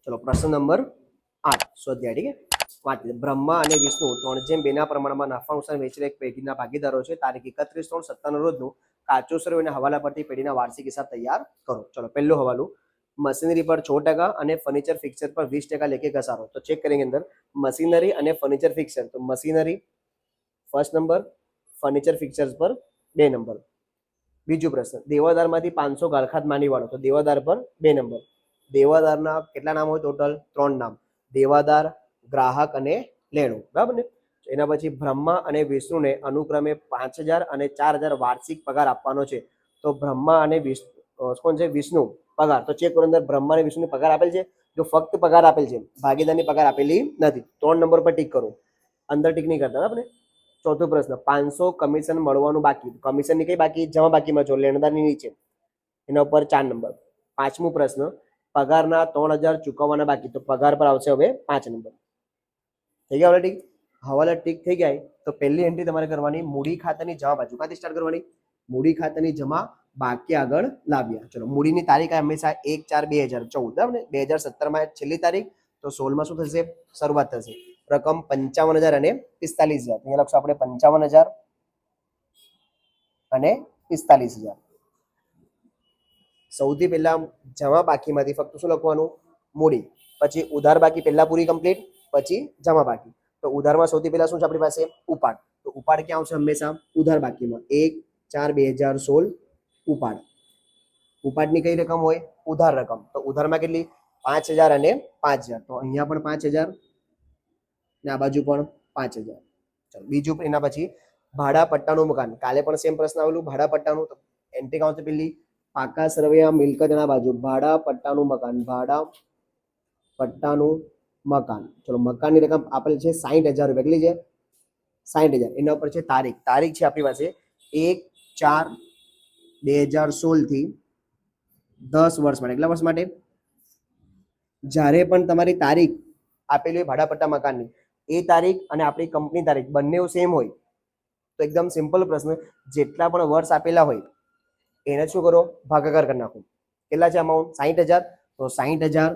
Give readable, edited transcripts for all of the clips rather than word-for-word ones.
ચલો પ્રશ્ન નંબર 8 સ્વાધ્યાય. ઠીક છે, વાંચી લે. બ્રહ્મા અને વિષ્ણુ 3:2 પ્રમાણમાં નફા નુકસાન વેચેલા એક પેઢીના ભાગીદારો છે. તારીખ 31/3/57 રોજનું કાચો સર્વે અને હવાલા પરથી પેઢીના વાર્ષિક હિસાબ તૈયાર કરો. ચલો પહેલું હવાલું, મશીનરી પર 6% અને ફર્નિચર ફિક્સર પર 20% લેખે ઘસારો. તો ચેક કરીએ અંદર મશીનરી અને ફર્નિચર ફિક્સર. તો machinery first number, furniture fixtures પર 2 નંબર. બીજો પ્રશ્ન, દેવાદારમાંથી 500 ગાળખાત માંડી વાળો. તો દેવાદાર પર 2 નંબર. દેવાદારના કેટલા નામ હોય? ટોટલ 3 નામ, દેવાદાર, ગ્રાહક અને લેણું. બરાબર ને? એના પછી બ્રહ્મા અને વિષ્ણુને અનુક્રમે 5000 અને 4000 વાર્ષિક પગાર આપવાનો છે. તો બ્રહ્મા અને કોણ છે? વિષ્ણુ. પગાર તો ચેક કરો અંદર બ્રહ્મા અને વિષ્ણુને પગાર આપેલ છે. જો ફક્ત પગાર આપેલ છે, ભાગીદારની પગાર આપેલી નથી. 3 નંબર પર ટીક કરો, અંદર ટીક નહીં કરતા. બરાબર ને? ચોથો પ્રશ્ન, 500 કમિશન મળવાનું બાકી. કમિશન ની કઈ બાકી? જમા બાકીમાં જો લેણદારની નીચે, એના ઉપર 4 નંબર. પાંચમો પ્રશ્ન, પગારના 3000 ચૂકવવાના બાકી. તો પગાર પર આવશે હવે 5 નંબર. થઈ ગયા ઠીક? હવાલા ટીક થઈ ગયા. તો પહેલી એન્ટ્રી તમારે કરવાની મૂડી ખાતાની જમા બાજુ. ક્યાંથી સ્ટાર્ટ કરવાની? મૂડી ખાતાની જમા બાકી આગળ લાવ્યા. ચલો મૂડીની તારીખ હંમેશા 1/4/2014. બરાબર ને? 2017 છેલ્લી તારીખ, તો 16 શું થશે? શરૂઆત થશે. રકમ 55000 અને 45000. અહીંયા લખશું આપણે 55000 અને 45000. સૌથી પહેલા જમા બાકીમાંથી ફક્ત શું લખવાનું? મૂડી. પછી ઉધાર બાકી પહેલા પૂરી કમ્પ્લીટ, પછી જમા બાકી. તો ઉધારમાં સૌથી પહેલા શું છે આપણી પાસે? ઉપાડ. તો ઉપાડ ક્યાં આવશે? હંમેશા ઉધાર બાકીમાં. 1/4/2016 ઉપાડ. ઉપાડની કઈ રકમ હોય? ઉધાર રકમ. તો ઉધારમાં કેટલી? 5000 અને 5000. તો અહીંયા પણ 5000 ને આ બાજુ પણ 5000. ચલો બીજું, એના પછી ભાડા પટ્ટાનું મકાન. કાલે પણ સેમ પ્રશ્ન આવેલું, ભાડા પટ્ટાનું. તો એન્ટ્રી કાઉન્ટ પેલી પાકા સરવૈયા મિલકત ના બાજુ ભાડા પટ્ટાનું મકાન. ભાડા પટ્ટાનું મકાન. ચલો મકાનની રકમ આપેલ છે 60000 રૂપિયા. કેટલી છે? 60000. એના ઉપર છે તારીખ. તારીખ છે આપણી પાસે 1/4/2016 થી 10 વર્ષ માટે. કેટલા વર્ષ માટે? જ્યારે પણ તમારી તારીખ આપેલી હોય ભાડા પટ્ટા મકાનની, એ તારીખ અને આપણી કંપની તારીખ બંને સેમ હોય તો એકદમ સિમ્પલ પ્રશ્ન, જેટલા પણ વર્ષ આપેલા હોય એને શું કરો? ભાગાકાર કરી નાખો. કેટલા છે અમાઉન્ટ? 60000. તો 60000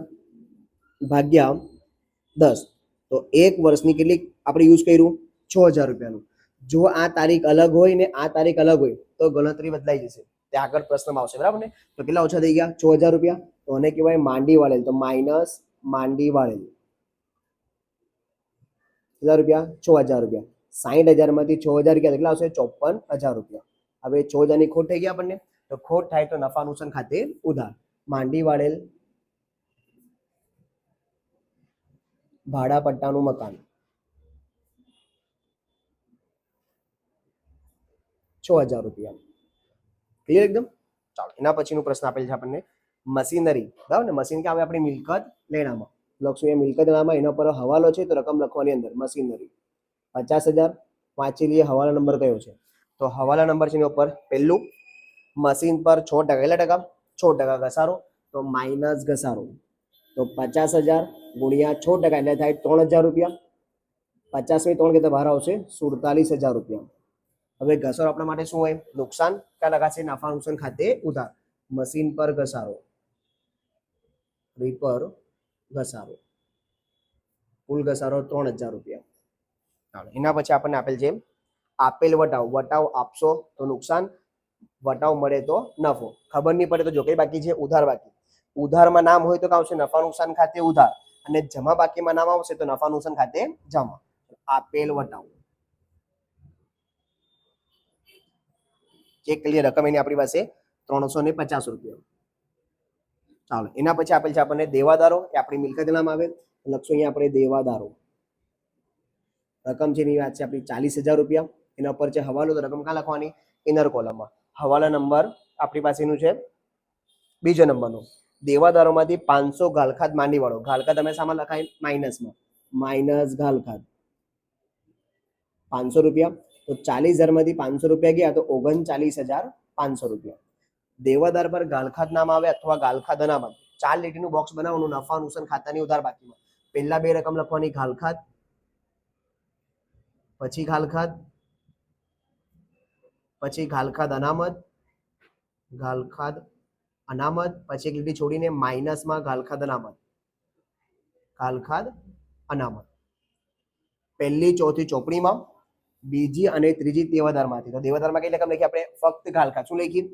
ભાગ્યા 10. તો એક વર્ષની કેટલી આપણે યુઝ કર્યું? 6000 રૂપિયાનું. જો આ તારીખ અલગ હોય ને આ તારીખ અલગ હોય તો ગણતરી બદલાઈ જશે. તે આગળ પ્રશ્નમાં આવશે. બરાબર ને? તો કેટલા ઓછા થઈ ગયા? 6000 રૂપિયા. તો આને કહેવાય માંડી વાળેલ. તો માઇનસ માંડી વાળેલ. કેટલા રૂપિયા? 6000 રૂપિયા. 60000 માંથી 6000 ગયા કેટલા આવશે? 54000 રૂપિયા. હવે 6000 ની ખોટ થઈ ગયા આપણને. તો ખોટ થાય તો નફા નુકસાન ખાતે ઉધાર. માંડી વાળેલ ભાડા પટ્ટાનું મકાન 6000 રૂપિયા. ક્લિયર એકદમ? ચાલો એના પછીનો પ્રશ્ન આપેલ છે આપણને મશીનરી. બરાબર ને? મશીન ક્યાં આવે? આપણી મિલકત લેણામાં. લખશું એ મિલકત લેણામાં. એના પર હવાલો છે તો રકમ લખવાની અંદર મશીનરી 50000. વાંચી લઈએ હવાલા નંબર કયો છે. તો હવાલા નંબર છે એના ઉપર પહેલું મશીન પર 6%. કેટલા ટકા? 6% ઘસારો. તો માઇનસ ઘસારો. તો 50000 ગુણ્યા 6% એટલે થાય 3000 રૂપિયા. 50 3 કેટલા બહાર આવશે? 47000 રૂપિયા. હવે ઘસારો આપણા માટે શું હોય? નુકસાન. ક્યાં લખાશે? નફા નુકસાન ખાતે ઉધાર. મશીન પર ઘસારો, પર ઘસારો, કુલ ઘસારો 3000 રૂપિયા. એના પછી આપણને આપેલ છે આપેલ વટાવ. વટાવ આપશો તો નુકસાન, વટાવ મળે તો નફો. ખબર નહીં પડે તો જો કઈ બાકી છે? ઉધાર બાકી. ઉધારમાં નામ હોય તો કાં આવશે? નફા નુકસાન ખાતે ઉધાર. અને જમા બાકીમાં નામ આવશે તો નફા નુકસાન ખાતે જમા. આપેલ વટાવ. ચેક કરીએ રકમ એની આપણી પાસે 350 રૂપિયા. ચાલો એના પછી આપેલ છે આપણને દેવાદારો. એ આપણી મિલકત નામ આવે. લખશું અહીંયા આપણે દેવાદારો. રકમ છે એની વાત છે આપણી 40000 રૂપિયા. એના ઉપર છે હવાલો. તો રકમ ક્યાં લખવાની? ઇનર કોલમમાં. હવાલા નંબર આપણી પાસેનું છે બીજો નંબરનો. દેવાદારોમાંથી 500 ગાલખાત માંડી વાળો. ગાલખાત તમે સામાન લખાય માઇનસમાં. માઇનસ ગાલખાત 500 રૂપિયા. તો 40000 માંથી 500 રૂપિયા ગયા તો 39500 રૂપિયા. દેવાદાર પર ગાલખાત નામ આવે અથવા ગાલખાત અનામત. 4 લીટીનું બોક્સ બનાવવાનું નફા નુકસાન ખાતાની ઉધાર બાકીમાં. પહેલા બે રકમ લખવાની ગાલખાત, પછી ગાલખાત, પછી ગાલખાત અનામત, ગાલખાત અનામત, પછી એક લીટી છોડીને માઇનસમાં ગાલખાત અનામત. ગાલખાદ અનામત પહેલી ચોથી ચોપડીમાં, બીજી અને ત્રીજી દેવાદારમાંથી. તો દેવાદારમાં કઈ રકમ લખી આપણે? ફક્ત ગાલખાદ. શું લખી?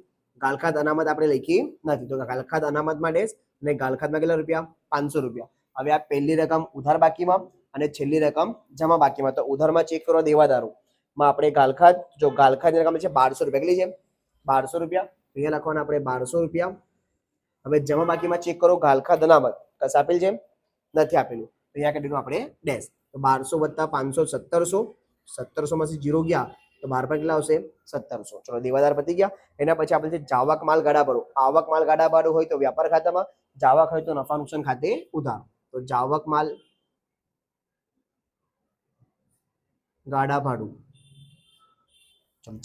ગાલખાદ અનામત આપણે લખી નથી. તો ગાલખાદ અનામતમાં ડેશ અને ગાલખાદમાં કેટલા રૂપિયા? 500 રૂપિયા. હવે આ પહેલી રકમ ઉધાર બાકીમાં અને છેલ્લી રકમ જમા બાકીમાં. તો ઉધારમાં ચેક કરો દેવાદારો માં આપણે ગાલખાદ, જો ગાલખાદની રકમ છે 1200 રૂપિયા. કેટલી છે? 1200 રૂપિયા. અહીંયા લખવાના આપણે 1200 રૂપિયા. હવે જમા બાકીમાં ચેક કરો ગાલખાદ અનામત કસ આપેલ છે? નથી આપેલું. તો અહીંયા કેટલું આપણે ડેશ. તો 1200 + 500 1700. 1700 માંથી 0 ગયા તો 12 પર કેટલા આવશે? 1700. ચલો દેવાદાર પતી ગયા. એના પછી આપણે છે જાવક માલ ગાડા ભાડું. આવક માલ ગાડા ભાડું હોય તો વ્યાપાર ખાતામાં, જાવક હોય તો નફા નુકસાન ખાતે ઉધાર. તો જાવક માલ ગાડા ભાડું,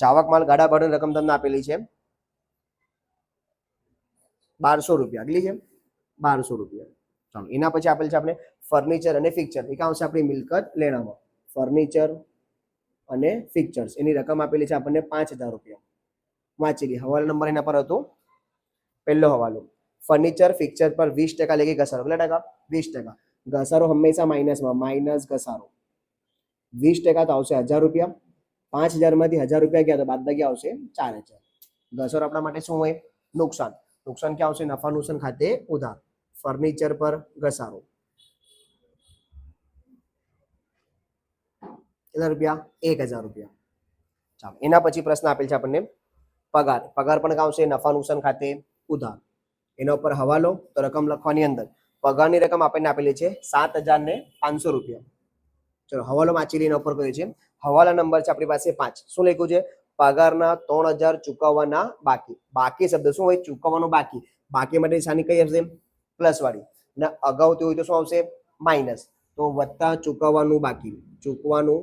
જાવક માલ ગાડા ભાડુની રકમ તમને આપેલી છે 1200 રૂપિયા. કેટલી છે? 1200 રૂપિયા. ચાલો એના પછી આપેલ છે આપણે ફર્નિચર અને ફિક્ચર. એ આવશે આપણી મિલકત લેણામાં. ફર્નિચર અને ફિક્ચર્સ એની રકમ આપેલી છે આપણને 5000 રૂપિયા. વાંચેલી હવાલો નંબર એના પર હતો. પહેલો હવાલો ફર્નિચર ફિક્ચર પર 20% લેખે ઘસારો. કેટલા ટકા? 20%. ઘસારો હંમેશા માઇનસમાં, માઇનસ ઘસારો. 20% તો આવશે 1000 રૂપિયા. 5000 માંથી 1000 રૂપિયા ગયા તો બાદબાકી આવશે 4000. ઘસારો આપણા માટે શું હોય? નુકસાન. નુકસાન ક્યાં આવશે? નફા નુકસાન ખાતે ઉધાર. ફર્નિચર પર ઘસારો કેટલા રૂપિયા? 1000 રૂપિયા. ચાલો એના પછી પ્રશ્ન આપેલ છે આપણને પગાર. પગાર પણ ક્યાં આવશે? નફા નુકસાન ખાતે ઉધાર. એના ઉપર હવાલો તો રકમ લખવાની અંદર. પગારની રકમ આપણને આપેલી છે 7500 રૂપિયા. ચલો હવાલો વાંચી એના ઉપર કયો છે? હવાલા નંબર છે આપણી પાસે 5. શું લખ્યું છે? પગારના 3000 ચૂકવવાના બાકી. બાકી શબ્દ શું હોય? ચૂકવવાનું બાકી. બાકી માટે નિશાની કઈ હશે? પ્લસ વાળી. અને અગાઉથી હોય તો શું આવશે? માઇનસ. તો વત્તા ચૂકવવાનું બાકી. ચૂકવાનું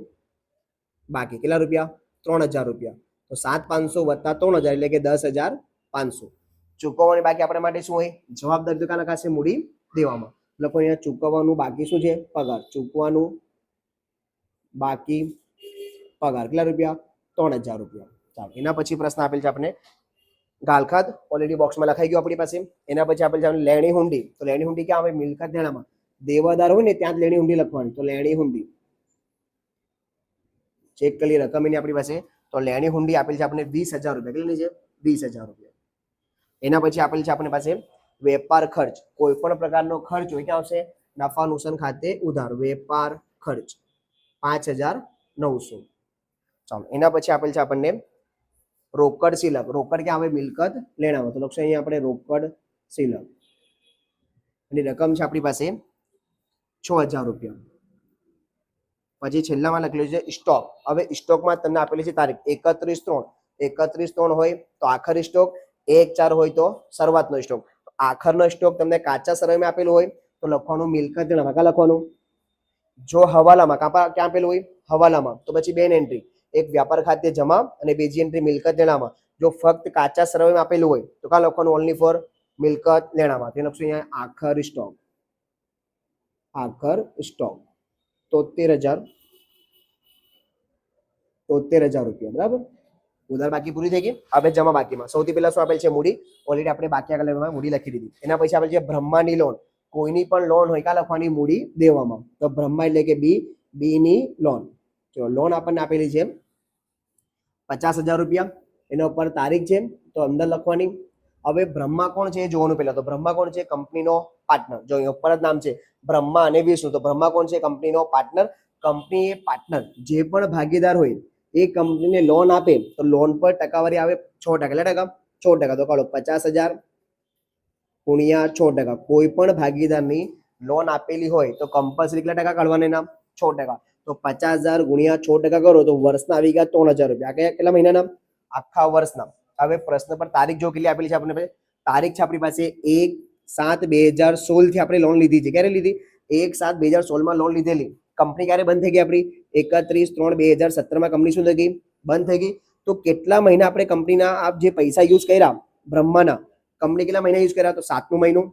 બાકી કેટલા રૂપિયા? 3000 રૂપિયા. તો 7500 + 3000 એટલે કે 10500. ચૂકવવાની બાકી આપણા માટે શું હોય? જવાબદાર તો કાં લખાશે? મૂડી દેવામાં. લોકો અહીંયા ચૂકવવાનું બાકી શું છે? પગાર. ચૂકવાનું બાકી પગાર કેટલા રૂપિયા? 3000 રૂપિયા. ચાલો એના પછી પ્રશ્ન આપેલ છે આપણે ગાલખાદ ઓલરેડી બોક્સમાં લખાઈ ગયું આપણી પાસે. એના પછી આપેલ છે લેણી હુંડી. તો લેણી હુંડી ક્યાં આવે? મિલકત લેણામાં. દેવાદાર હોય ને ત્યાં જ લેણી હુંડી લખવાની. તો લેણી હુંડી ચેક કરી રકમ એની આપણી પાસે. તો લેણી હુંડી આપેલ છે આપણે 20000 રૂપિયા. કેટલી છે? 20000 રૂપિયા. એના પછી આપેલ છે આપણી પાસે વેપાર ખર્ચ. કોઈ પણ પ્રકારનો ખર્ચ હોય ક્યાં આવશે? નફા નુકસાન ખાતે ઉધાર. વેપાર ખર્ચ 5900. ચાલો એના પછી આપેલ છે આપણને રોકડ શિલક. રોકડ ક્યાં આવે? મિલકત લેણામાં. તો લખશું અહીંયા આપણે રોકડ શિલક. એની રકમ છે આપણી પાસે 6000 રૂપિયા. પછી છેલ્લામાં લખેલું છે સ્ટોક. હવે સ્ટોકમાં તમને આપેલી છે તારીખ 31/3. 31/3 હોય તો આખરી સ્ટોક, 1/4 હોય તો શરૂઆતનો સ્ટોક. આખરનો સ્ટોક તમને કાચા સરવૈયામાં આપેલું હોય તો લખવાનું મિલકત લેણામાં. ક્યાં લખવાનું? જો હવાલામાં ક્યાં આપેલું હોય? હવાલામાં તો પછી બે એન્ટ્રી, એક વ્યાપાર ખાતે જમા અને બીજી એન્ટ્રી મિલકત લેણામાં. જો ફક્ત કાચા સરવૈયામાં આપેલું હોય તો ક્યાં લખવાનું? ઓનલી ફોર મિલકત લેણામાં. તે લખશું અહીંયા આખર સ્ટોક. આખર સ્ટોક 73000 રૂપિયા. બરાબર. ઉધાર બાકી પૂરી થઈ ગઈ. હવે જમા બાકીમાં સૌથી પહેલા શું આપેલ છે? મૂડી. ઓલરેડી આપણે બાકી આગળ મૂડી લખી દીધી. એના પછી આપેલ છે બ્રહ્માની લોન. કોઈની પણ લોન હોય ક્યાં લખવાની? મૂડી દેવામાં. તો બ્રહ્મા એટલે કે બી ની લોન. જો લોન આપણને આપેલી છે 50000 રૂપિયા. એના ઉપર તારીખ છે તો અંદર લખવાની. હવે બ્રહ્મા કોણ છે એ જોવાનું પહેલા. તો બ્રહ્મા કોણ છે? કંપનીનો પાર્ટનર. જો અહીંયા ઉપર જ નામ છે બ્રહ્મા અને વિષ્ણુ. તો બ્રહ્મા કોણ છે? કંપનીનો પાર્ટનર. કંપની એ પાર્ટનર જે પણ ભાગીદાર હોય એ કંપનીને લોન આપે તો લોન પર ટકાવારી આવે 6%. કેટલા ટકા? 6%. તો કાઢો 50000 ગુણ્યા 6%. કોઈ પણ ભાગીદારની લોન આપેલી હોય તો કમ્પલસરી કેટલા ટકા કાઢવાના? એના 6%. તો 50000 ગુણ્યા 6% કરો તો વર્ષના આવી ગયા 3000 રૂપિયા. આ કેટલા મહિનાના? આખા વર્ષના. હવે પ્રશ્ન પર તારીખ જો કેટલી આપેલી છે આપણે? તારીખ છે આપણી પાસે 1/7/2016 થી આપણે લોન લીધી છે. ક્યારે લીધી? 1/7/2016 માં લોન લીધેલી. કંપની ક્યારે બંધ થઈ ગઈ આપણી? 31/3/2017 માં કંપની શું થઈ ગઈ? બંધ થઈ ગઈ. તો કેટલા મહિના આપણે કંપનીના આ જે પૈસા યુઝ કર્યા બ્રહ્માના, કંપની કેટલા મહિના યુઝ કર્યા? તો 7મું મહિનું,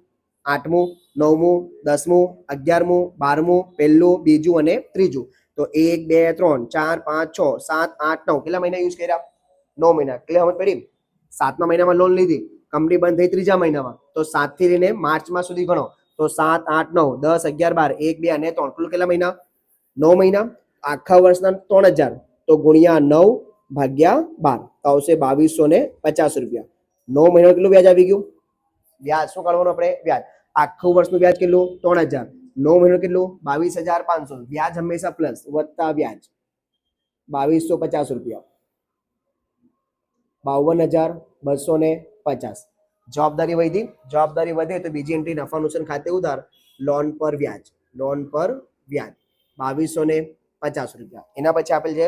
8મું, 9મું, 10મું, 11મું, 12મું, પહેલું, બીજું અને ત્રીજું. તો 1 2 3 4 5 6 7 8 9 કેટલા મહિના યુઝ કર્યા? 9 મહિના. એટલે સમજ પડી? 7મા મહિનામાં લોન લીધી, કંપની બંધ થઈ 3જા મહિનામાં. તો 7 થી લઈને માર્ચમાં સુધી ગણો તો 7, 8, 9, 10, 11, 12, 1, 2 અને 3 કુલ કેટલા મહિના? 9 મહિના. આખા વર્ષના 3000 તો ગુણ્યા 9 ભાગ્યા 12 તો આવશે 2250 રૂપિયા. 9 મહિના કેટલું વ્યાજ આવી ગયું? વ્યાજ શું કાઢવાનું આપણે? વ્યાજ. આખું વર્ષનું વ્યાજ કેટલું? 3000. 9 મહિના કેટલું? 22500. વ્યાજ હંમેશા પ્લસ વત્તા વ્યાજ 2250 રૂપિયા. 52,250. જવાબદારી વધી. જવાબદારી વધે તો બીજી એન્ટ્રી નફા નુકસાન ખાતે ઉધાર લોન પર વ્યાજ. લોન પર વ્યાજ 2250 રૂપિયા. એના પછી આપેલ છે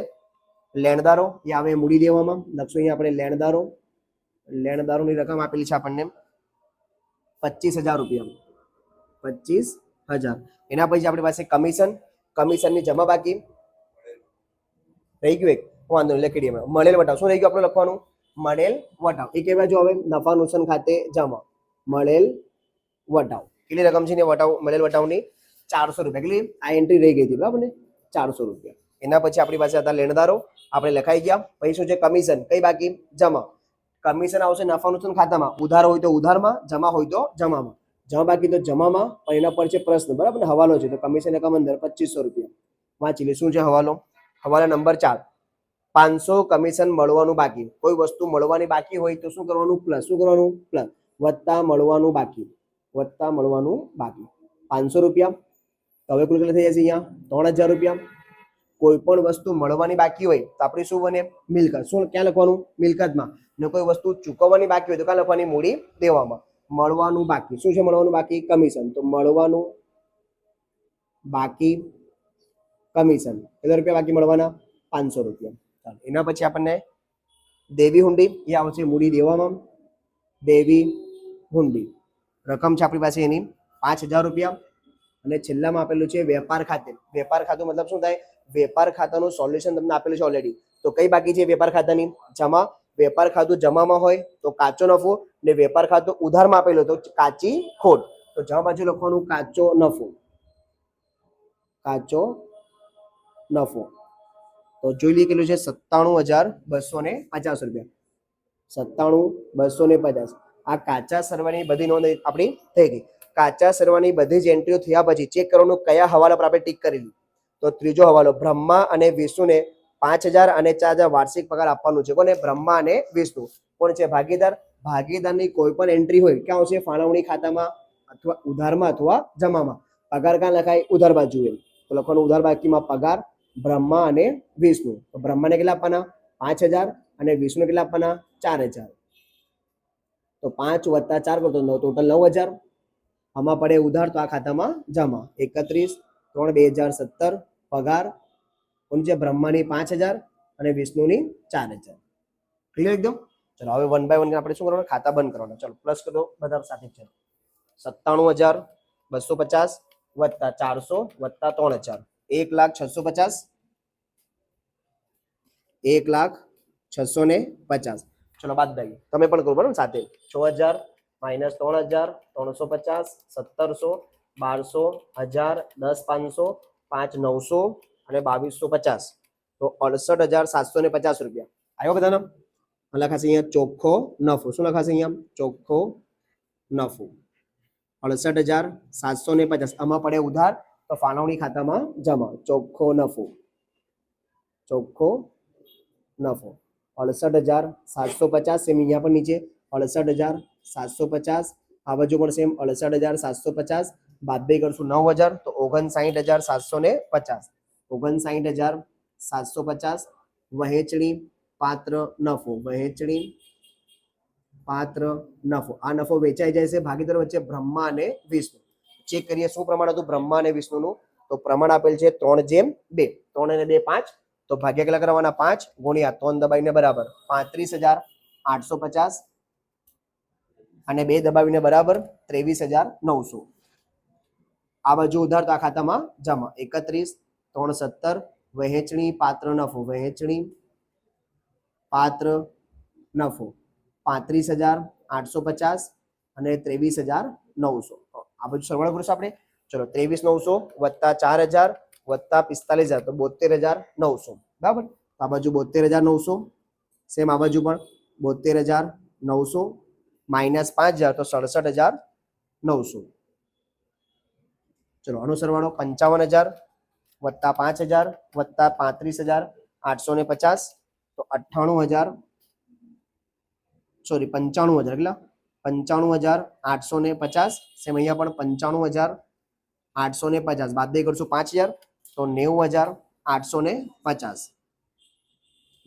લેણદારો. એ આવે મૂડી દેવામાં. લખશું અહીંયા આપણે લેણદારો. લેણદારોની રકમ આપેલી છે આપણને 25,000 રૂપિયા. 25,000. એના પછી આપણી પાસે કમિશન. કમિશનની જમા બાકી રહી ગયું એક. વાંધો નહીં, લખી દઈએ. મળેલ વટાવ. શું રહી ગયું આપણે લખવાનું? મળેલ વટાવ. એ કેવા જો હવે નફા નુકસાન ખાતે જમા મળેલ વટાવ. કેટલી રકમ છે ને વટાવ મળેલ વટાવની? 400 રૂપિયા. કેટલી? આ એન્ટ્રી રહી ગઈ હતી બરાબર ને? 400 રૂપિયા. એના પછી આપણી પાસે હતા લેણદારો. આપણે લખાઈ ગયા. પછી શું છે? કમિશન. કઈ બાકી? જમા. કમિશન આવશે નફા નુકસાન ખાતામાં. ઉધાર હોય તો ઉધારમાં, જમા હોય તો જમામાં. જમા બાકી તો જમામાં. પણ એના પર છે પ્રશ્ન બરાબર ને? હવાલો છે તો કમિશન રકમ અંદર 2500 રૂપિયા. વાંચી લે. શું છે હવાલો? હવાલા નંબર 4. 500 કમિશન મળવાનું બાકી. કોઈ વસ્તુ મળવાની બાકી હોય તો શું કરવાનું? પ્લસ. શું કરવાનું? પ્લસ. વત્તા મળવાનું બાકી. વત્તા મળવાનું બાકી 500 રૂપિયા. તો હવે કુલ કેટલા થઈ જશે અહીંયા? 3000 રૂપિયા. કોઈ પણ વસ્તુ મળવાની બાકી હોય તો આપણે શું બને? મિલકત. શું ક્યાં લખવાનું? મિલકતમાં. ને કોઈ વસ્તુ ચૂકવવાની બાકી હોય તો ક્યાં લખવાની? મૂડી દેવામાં. મળવાનું બાકી. શું છે મળવાનું બાકી? કમિશન. તો મળવાનું બાકી કમિશન. કેટલા રૂપિયા બાકી મળવાના? 500 રૂપિયા. ચાલો એના પછી આપણને દેવી હુંડી. એ આવશે મૂડી દેવામાં. દેવી હુંડી રકમ છે આપણી પાસે એની 5000 રૂપિયા. અને છેલ્લામાં આપેલું છે વેપાર ખાતે. વેપાર ખાતું મતલબ શું થાય? વેપાર ખાતાનું સોલ્યુશન તમને આપેલું છે ઓલરેડી. તો કઈ બાકી છે વેપાર ખાતાની? જમા. વેપાર ખાતું જમામાં હોય તો કાચો નફો, ને વેપાર ખાતું ઉધારમાં આપેલું તો કાચી ખોટ. તો જમા બાજુ લખવાનું કાચો નફો. કાચો નફો. તો જોઈ લઈએ કેટલું છે? 97,250 રૂપિયા. 97,250. આ કાચા સરવાની બધી નોંધ આપણી થઈ ગઈ. કાચા સરવાની બધી જ એન્ટ્રીઓ થયા પછી ચેક કરવાનું કયા હવાલા પર આપણે ટીક કરેલી. તો ત્રીજો હવાલો બ્રહ્મા અને વિષ્ણુને 5,000 અને 4,000 વાર્ષિક પગાર આપવાનું છે. કોને? બ્રહ્મા અને વિષ્ણુ. કોણ છે ભાગીદાર? ભાગીદારની કોઈ પણ એન્ટ્રી હોય ક્યાં આવશે? ફાળવણી ખાતામાં અથવા ઉધારમાં અથવા જમામાં. પગાર ક્યાં લખાય? ઉધાર બાજુ. તો લખવાનું ઉધાર બાકીમાં પગાર બ્રહ્મા અને વિષ્ણુ. તો બ્રહ્માને કેટલા આપવાના? 5,000 અને વિષ્ણુ કેટલા આપવાના? 4,000. તો 5 વત્તા 4 કરતો ટોટલ 9,000. આમાં પડે ઉધાર તો આ ખાતામાં જમા. 31/3/2017 પગાર કોણ છે? બ્રહ્માની 5,000 અને વિષ્ણુની 4,000. ક્લિયર એકદમ? ચલો હવે 1 બાય 1 આપણે શું કરવાનું? ખાતા બંધ કરવાના. ચલો પ્લસ કરો બધા સાથે છે. 97,250 વત્તા 400 વત્તા 3,000 1,06,50. 1,06,50. ચલો બાદ દઈએ. તમે પણ કરો બરાબર સાથે. 6,000 માઇનસ 3,000 350 1700 1200 1000 10,500 5,900 અને 2,250. તો 68,750 રૂપિયા આવ્યો બધાના. લખાશે અહીંયા ચોખ્ખો નફો. શું લખાશે અહીંયા? ચોખ્ખો નફો 68,750. આમાં પડે ઉધાર તો ફાળવણી ખાતામાં જમા. ચોખ્ખો નફો. ચોખ્ખો નફો 68,750. સેમ અહીંયા પણ નીચે 68,750. આ બાજુ પણ સેમ 68,750. બાદ બે કરશું 9,000 તો 59,750. 59,750 વહેંચણી પાત્ર નફો. વહેંચણી પાત્ર નફો. આ નફો વેચાઈ જાય છે ભાગીદારો વચ્ચે બ્રહ્મા અને વિષ્ણુ. ચેક કરીએ શું પ્રમાણ હતું બ્રહ્મા અને વિષ્ણુનું. તો પ્રમાણ આપેલ છે 3:2. 3 અને 2 5. તો ભાગ્યા કેટલા કરવાના? 5 ગુણ્યા 3 દબાવીને બરાબર 35,850 અને 2 દબાવીને બરાબર 23,900. આ બાજુ ઉધાર તો આ ખાતામાં જમા. 31,370 વહેંચણી પાત્ર નફો. વહેંચણી પાત્ર નફો 35,850 અને 23,900. આ બધું સરવાળો કરીશું આપણે. ચલો 23,900 વત્તા 4,000 વત્તા 45,000 તો 72,900 બરાબર. આ બાજુ 72,900. સેમ આ બાજુ પણ 72,900 માઇનસ 5,000 તો 67,900. ચલો આનો સરવાળો 55,000 વત્તા 5,000 વત્તા 35,850 તો 98,000 સોરી 95,000 કેટલા 95,850 સેમ અહીંયા પણ 95,850 બાદ દે કરશું 5,000 તો 90,850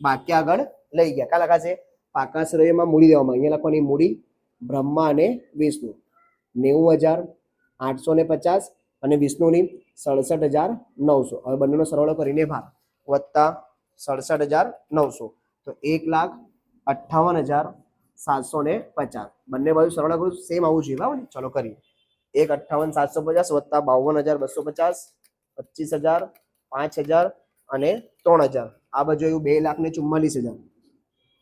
બાકી આગળ લઈ ગયા કા લખાશે પાકા શ્રેયમાં મૂડી દેવામાં અહીંયા લખવાની મૂડી બ્રહ્મા અને વિષ્ણુ 90,850 અને વિષ્ણુની 67,900 હવે બંનેનો સરવાળો કરીને ભાર વત્તા 67,900 તો 1,58,750 બંને બાજુ સરવાળો કરું સેમ આવું જોઈએ બરાબર ચલો કરીએ 1,58,750 વત્તા 52,250 25,000 5,000 અને 3,000 આ બાજુ આવ્યું 2,44,000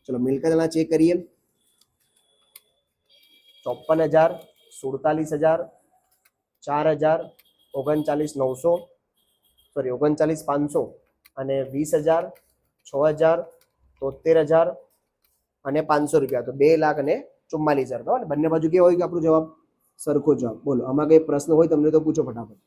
ચલો મિલકતના ચેક કરીએ 54,000 47,000 4,000 39,900 સોરી 39,500 અને 20,000 6,000 73,000 અને 500 રૂપિયા તો 2,44,000 બંને બાજુ કેવો હોય કે આપણો જવાબ સરખો જવાબ બોલો આમાં કઈ પ્રશ્ન હોય તમને તો પૂછો ફટાફટ